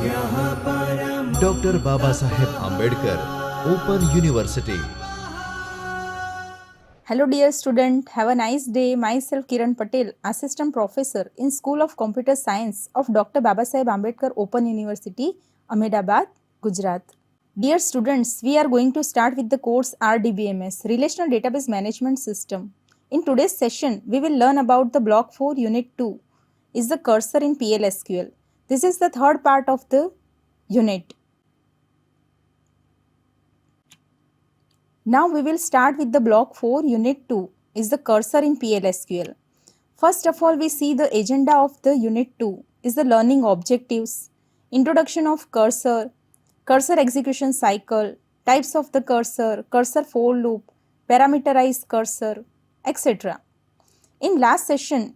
Dr. Babasaheb Ambedkar Open University. Hello dear student, have a nice day. Myself Kiran Patel, Assistant Professor in School of Computer Science of Dr. Babasaheb Ambedkar Open University, Ahmedabad, Gujarat. Dear students, we are going to start with the course RDBMS, Relational Database Management System. In today's session, we will learn about the Block 4 Unit 2 is the cursor in PLSQL. This is the third part of the unit. Now we will start with the Block 4 Unit 2 is the cursor in PLSQL. First of all, we see the agenda of the Unit 2 is the learning objectives, introduction of cursor, cursor execution cycle, types of the cursor, cursor for loop, parameterized cursor, etc. In last session,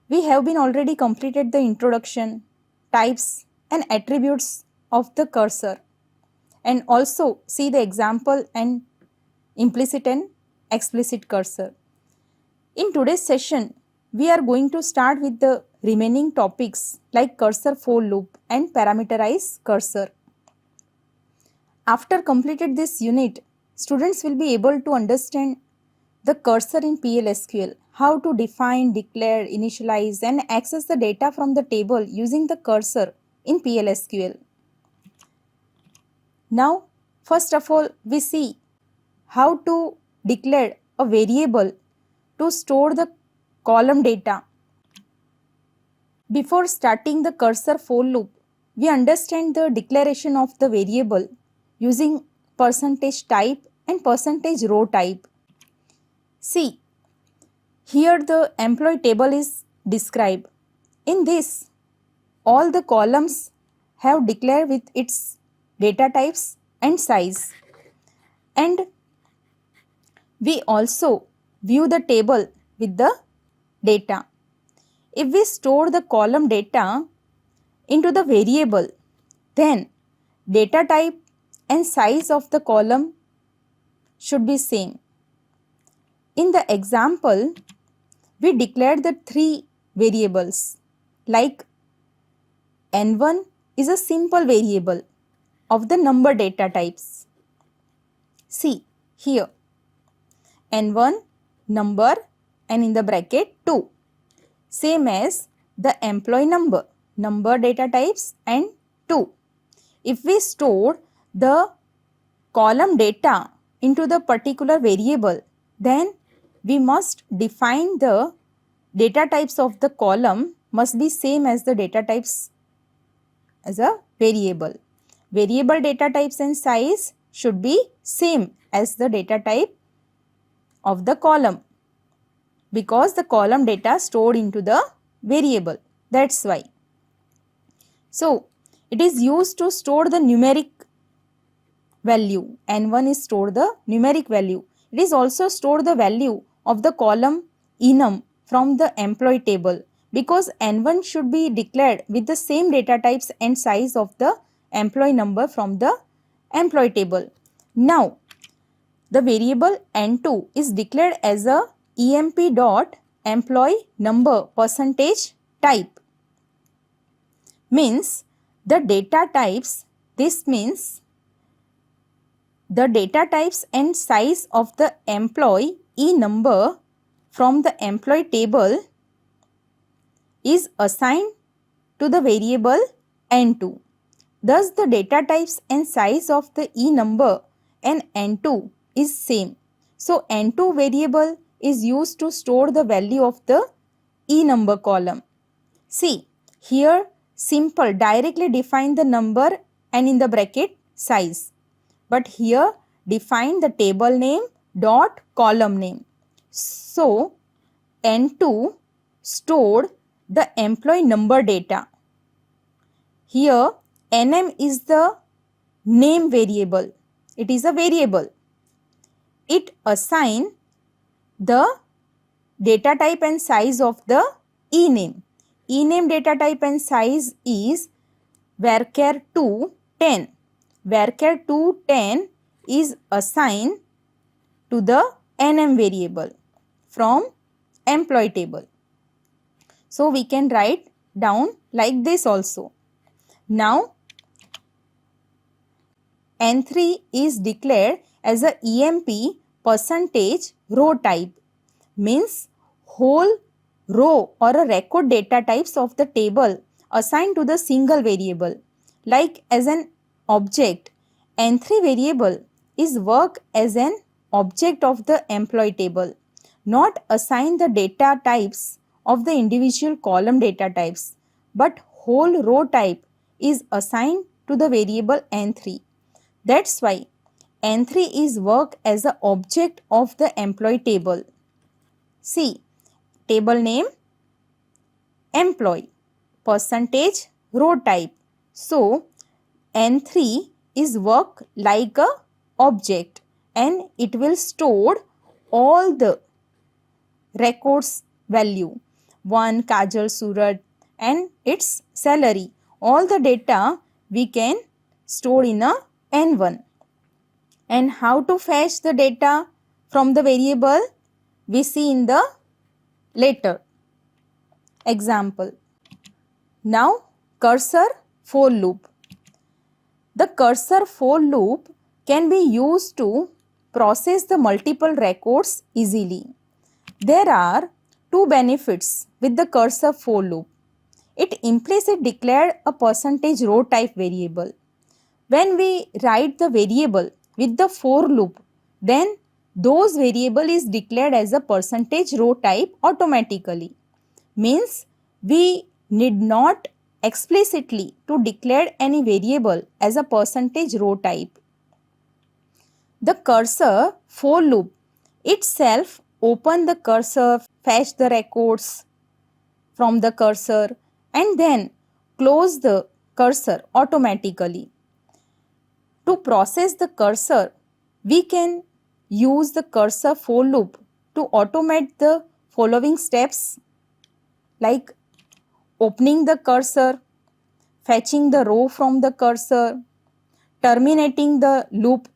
we have been already completed the introduction, types and attributes of the cursor, and also see the example and implicit and explicit cursor. In today's session, we are going to start with the remaining topics like cursor for loop and parameterized cursor. After completed this unit, students will be able to understand the cursor in PLSQL, how to define, declare, initialize and access the data from the table using the cursor in PLSQL. Now, first of all, we see how to declare a variable to store the column data. Before starting the cursor for loop, we understand the declaration of the variable using %type and %row type. See, here the employee table is described. In this, all the columns have declared with its data types and size. And we also view the table with the data. If we store the column data into the variable, then data type and size of the column should be same. In the example, we declared the three variables like N1 is a simple variable of the number data types. See here, N1 number and in the bracket 2, same as the employee number data types and 2. If we store the column data into the particular variable, then we must define the data types of the column must be same as the data types as a variable. Variable data types and size should be same as the data type of the column because the column data stored into the variable. That's why. So, it is used to store the numeric value. N1 is stored the numeric value. It is also stored the value of the column enum from the employee table because N1 should be declared with the same data types and size of the employee number from the employee table. Now, the variable N2 is declared as a emp.employee number %type. Means the data types, this means the data types and size of the employee number from the employee table is assigned to the variable N2. Thus, the data types and size of the number and N2 is same. So, N2 variable is used to store the value of the number column. See, here simple directly define the number and in the bracket size. But here define the table name dot column name. So, N2 stored the employee number data. Here NM is the name variable. It is a variable. It assign the data type and size of the ename. Ename data type and size is varchar 2 10. Varchar 2 10 is assigned to the NM variable from employee table. So we can write down like this also. Now N3 is declared as a EMP percentage row type, means whole row or a record data types of the table assigned to the single variable. Like as an object, N3 variable is work as an object of the employee table, not assign the data types of the individual column data types, but whole row type is assigned to the variable N3. That's why N3 is work as an object of the employee table. See, table name employee, percentage row type. So, N3 is work like a object and it will store all the records value 1 Kajal Surat and its salary. All the data we can store in a N1. And how to fetch the data from the variable we see in the later example. Now cursor for loop. The cursor for loop can be used to process the multiple records easily. There are two benefits with the cursor for loop. It implicitly declared a percentage row type variable. When we write the variable with the for loop, then those variable is declared as a percentage row type automatically. Means we need not explicitly to declare any variable as a percentage row type. The cursor for loop itself open the cursor, fetch the records from the cursor and then close the cursor automatically. To process the cursor, we can use the cursor for loop to automate the following steps like opening the cursor, fetching the row from the cursor, terminating the loop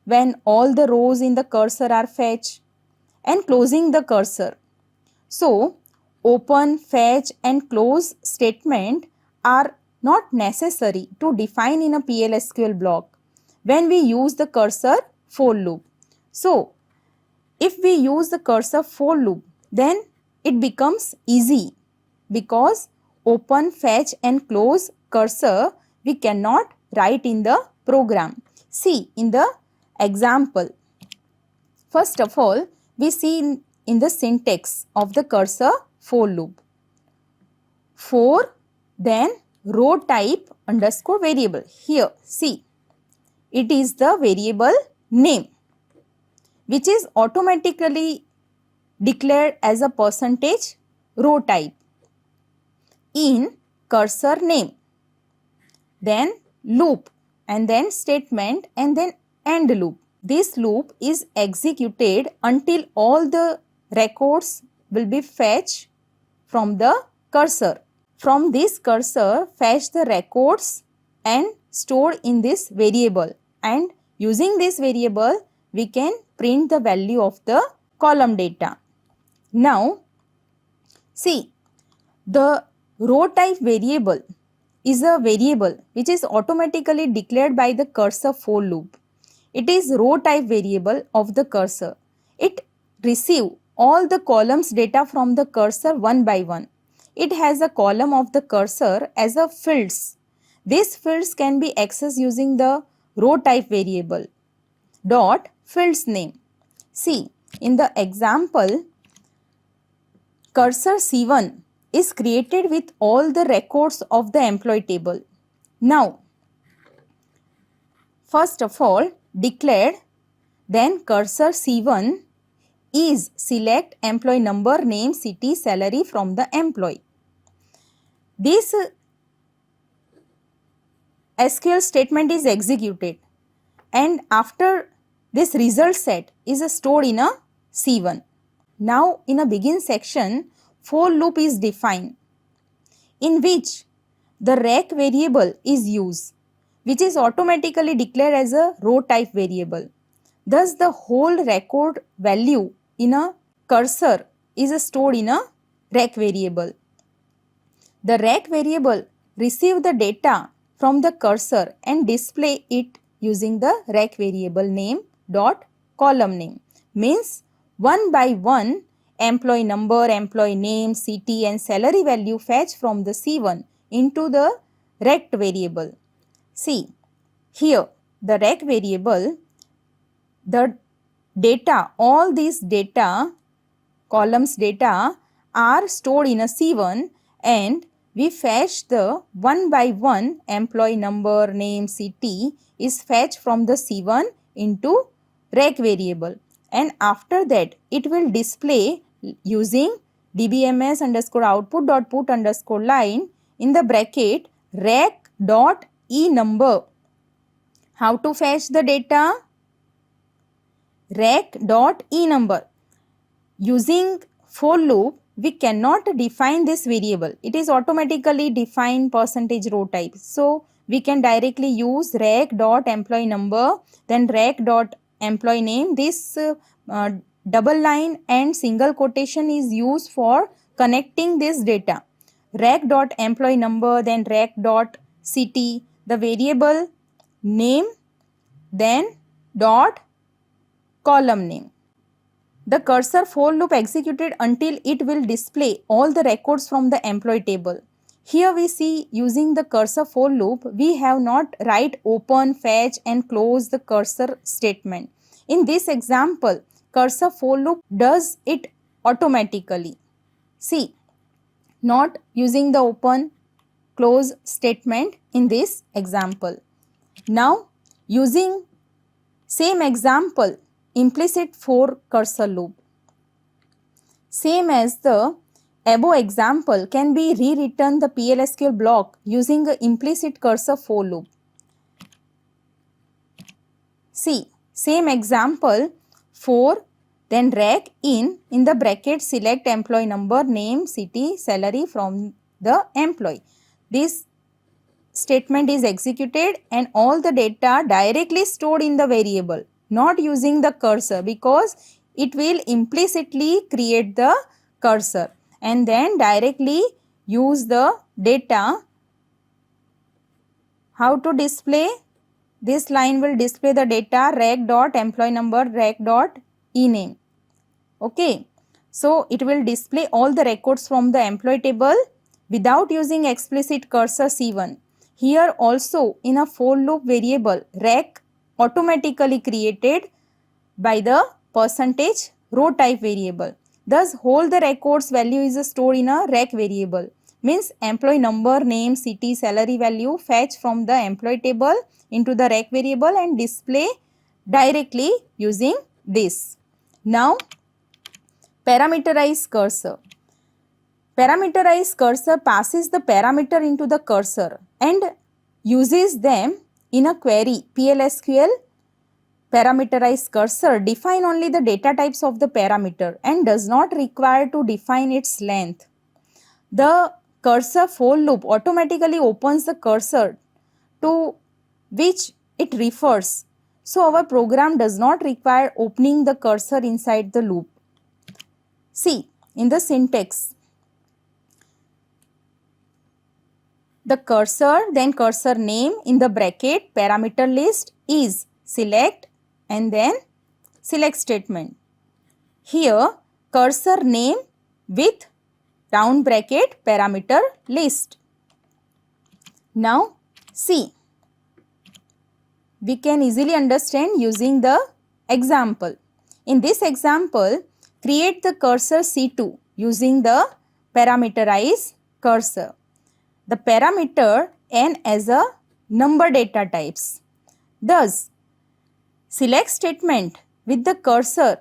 when all the rows in the cursor are fetched, and closing the cursor. So, open, fetch and close statement are not necessary to define in a PLSQL block when we use the cursor for loop. So, if we use the cursor for loop, then it becomes easy because open, fetch and close cursor we cannot write in the program. See in the example. First of all, we see in the syntax of the cursor for loop. For, then row type underscore variable. Here, see, it is the variable name which is automatically declared as a percentage row type in cursor name, then loop and then statement and then end loop. This loop is executed until all the records will be fetched from the cursor. From this cursor, fetch the records and store in this variable, and using this variable we can print the value of the column data. Now see, the row type variable is a variable which is automatically declared by the cursor for loop. It is row type variable of the cursor. It receives all the columns data from the cursor one by one. It has a column of the cursor as a fields. These fields can be accessed using the row type variable dot fields name. See, in the example, cursor C1 is created with all the records of the employee table. Now, first of all, declared, then cursor C1 is select employee number, name, city, salary from the employee. This SQL statement is executed and after this result set is stored in a C1. Now in a begin section, for loop is defined in which the rec variable is used, which is automatically declared as a row type variable. Thus the whole record value in a cursor is stored in a rec variable. The rec variable receives the data from the cursor and display it using the rec variable name dot column name. Means one by one employee number, employee name, city and salary value fetch from the C1 into the rect variable. See, here the rec variable, the data, all these data, columns data are stored in a C1 and we fetch the one by one employee number, name, city is fetched from the C1 into rec variable, and after that it will display using DBMS underscore output dot put underscore line in the bracket rec dot e number. How to fetch the data? Rec dot e number. Using for loop, we cannot define this variable. It is automatically defined percentage row type. So, we can directly use rec dot employee number, then rec dot employee name. This double line and single quotation is used for connecting this data. Rec dot employee number, then rec dot city, the variable name, then dot column name. The cursor for loop executed until it will display all the records from the employee table. Here we see using the cursor for loop, we have not write open, fetch and close the cursor statement. In this example, cursor for loop does it automatically. See, not using the open, close statement in this example. Now, using same example, implicit for cursor loop. Same as the above example can be rewritten the PLSQL block using the implicit cursor for loop. See, same example, for then rec in the bracket select employee number, name, city, salary from the employee. This statement is executed and all the data directly stored in the variable, not using the cursor, because it will implicitly create the cursor and then directly use the data. How to display? This line will display the data rec dot employee number, rec dot ename. Okay, so it will display all the records from the employee table without using explicit cursor C1. Here also in a for loop variable, rec automatically created by the percentage row type variable. Thus, whole the records value is stored in a rec variable. Means employee number, name, city, salary value fetch from the employee table into the rec variable and display directly using this. Now, parameterize cursor. Parameterized cursor passes the parameter into the cursor and uses them in a query. PLSQL parameterized cursor define only the data types of the parameter and does not require to define its length. The cursor for loop automatically opens the cursor to which it refers. So our program does not require opening the cursor inside the loop. See, in the syntax, the cursor, then cursor name in the bracket parameter list is select and then select statement. Here cursor name with round bracket parameter list. Now see, we can easily understand using the example. In this example, create the cursor C2 using the parameterize cursor. The parameter n as a number data types. Thus, select statement with the cursor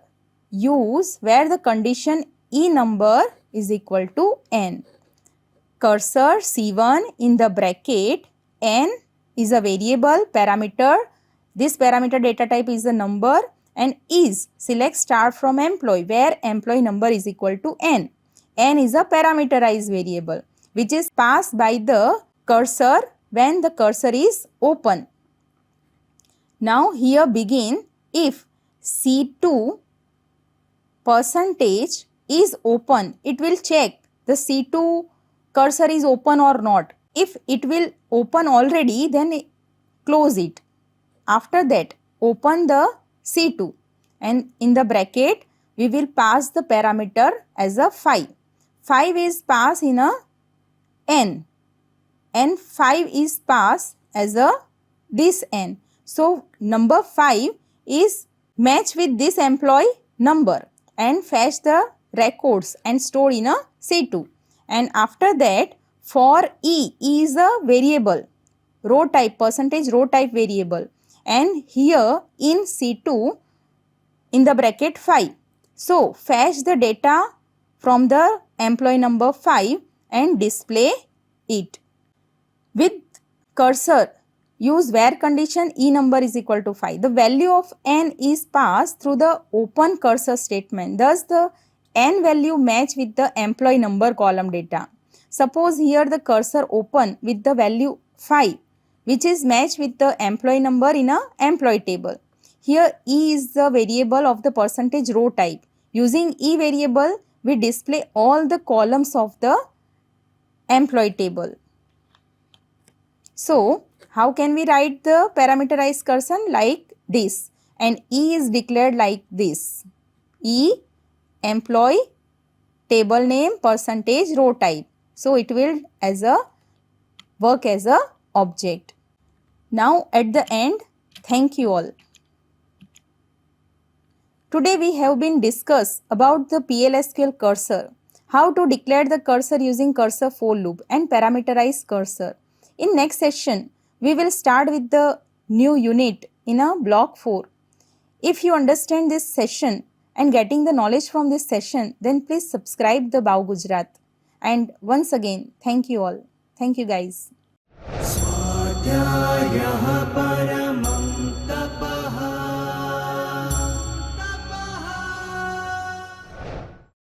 use where the condition e number is equal to n. Cursor C1 in the bracket n is a variable parameter. This parameter data type is a number and is select star from employee where employee number is equal to n. N is a parameterized variable which is passed by the cursor when the cursor is open. Now here begin if C2 percentage is open, it will check the C2 cursor is open or not. If it will open already, then close it. after that open the C2 and in the bracket we will pass the parameter as a 5. 5 is passed in a n and 5 is passed as a this n. So number 5 is match with this employee number and fetch the records and store in a C2. And after that for E is a variable, row type, percentage row type variable, and here in C2 in the bracket 5. So fetch the data from the employee number 5 and display it. With cursor, use where condition E number is equal to 5. The value of n is passed through the open cursor statement. Thus the n value match with the employee number column data. Suppose here the cursor open with the value 5, which is matched with the employee number in a employee table. Here E is the variable of the percentage row type. Using E variable, we display all the columns of the employee table. So, how can we write the parameterized cursor? Like this, and E is declared like this. E employee table name percentage row type. So, it will work as a object. Now at the end, thank you all. Today we have been discussed about the PLSQL cursor, how to declare the cursor using cursor for loop and parameterized cursor. In next session, we will start with the new unit in a block 4. If you understand this session and getting the knowledge from this session, then please subscribe the BAOUGujarat. And once again, thank you all. Thank you guys.